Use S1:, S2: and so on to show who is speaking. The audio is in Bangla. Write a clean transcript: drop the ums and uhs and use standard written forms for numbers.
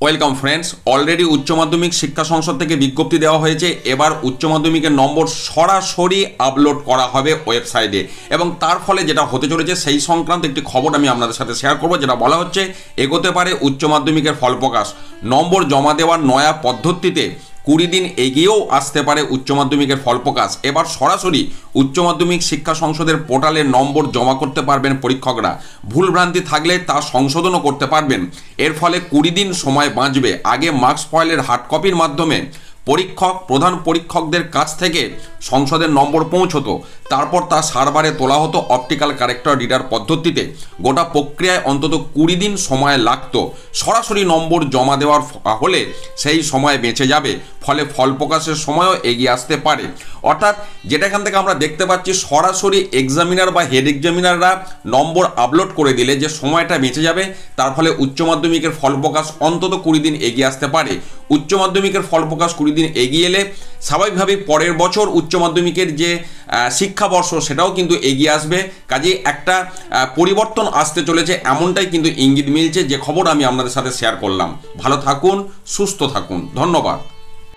S1: ওয়েলকাম ফ্রেন্ডস, অলরেডি উচ্চ মাধ্যমিক শিক্ষা সংসদ থেকে বিজ্ঞপ্তি দেওয়া হয়েছে। এবার উচ্চ মাধ্যমিকের নম্বর সরাসরি আপলোড করা হবে ওয়েবসাইটে, এবং তার ফলে যেটা হতে চলেছে সেই সংক্রান্ত একটি খবর আমি আপনাদের সাথে শেয়ার করব। যেটা বলা হচ্ছে, এগোতে পারে উচ্চ মাধ্যমিকের ফল প্রকাশ। নম্বর জমা দেওয়ার নয়া পদ্ধতিতে 20 দিন এগিয়েও আসতে পারে উচ্চ মাধ্যমিকের ফল প্রকাশ। এবার সরাসরি উচ্চ মাধ্যমিক শিক্ষা সংসদের পোর্টালে নম্বর জমা করতে পারবেন পরীক্ষকরা। ভুলভ্রান্তি থাকলে তা সংশোধনও করতে পারবেন। এর ফলে 20 দিন সময় বাঁচবে। আগে মার্কস ফয়েলের হার্ড কপির মাধ্যমে প্রধান পরীক্ষকদের কাছ থেকে সংসদের নম্বর পৌঁছতো, তারপর তা সার্ভারে তোলা হতো অপটিক্যাল কারেক্টর রিডার পদ্ধতিতে। গোটা প্রক্রিয়ায় অন্তত 20 দিন সময় লাগতো। সরাসরি নম্বর জমা দেওয়ার হলে সেই সময় বেঁচে যাবে, ফলে ফল প্রকাশের সময়ও এগিয়ে আসতে পারে। অর্থাৎ যেটা এখান থেকে আমরা দেখতে পাচ্ছি, সরাসরি এক্সামিনার বা হেড এক্সামিনাররা নম্বর আপলোড করে দিলে যে সময়টা বেঁচে যাবে, তার ফলে উচ্চ মাধ্যমিকের ফল প্রকাশ অন্তত 20 দিন এগিয়ে আসতে পারে। উচ্চ মাধ্যমিকের ফল প্রকাশ 20 দিন এগিয়ে এলে স্বাভাবিকভাবেই পরের বছর উচ্চ মাধ্যমিকের যে শিক্ষাবর্ষ সেটাও কিন্তু এগিয়ে আসবে। কাজেই একটা পরিবর্তন আসতে চলেছে, এমনটাই কিন্তু ইঙ্গিত মিলছে, যে খবর আমি আপনাদের সাথে শেয়ার করলাম। ভালো থাকুন, সুস্থ থাকুন, ধন্যবাদ।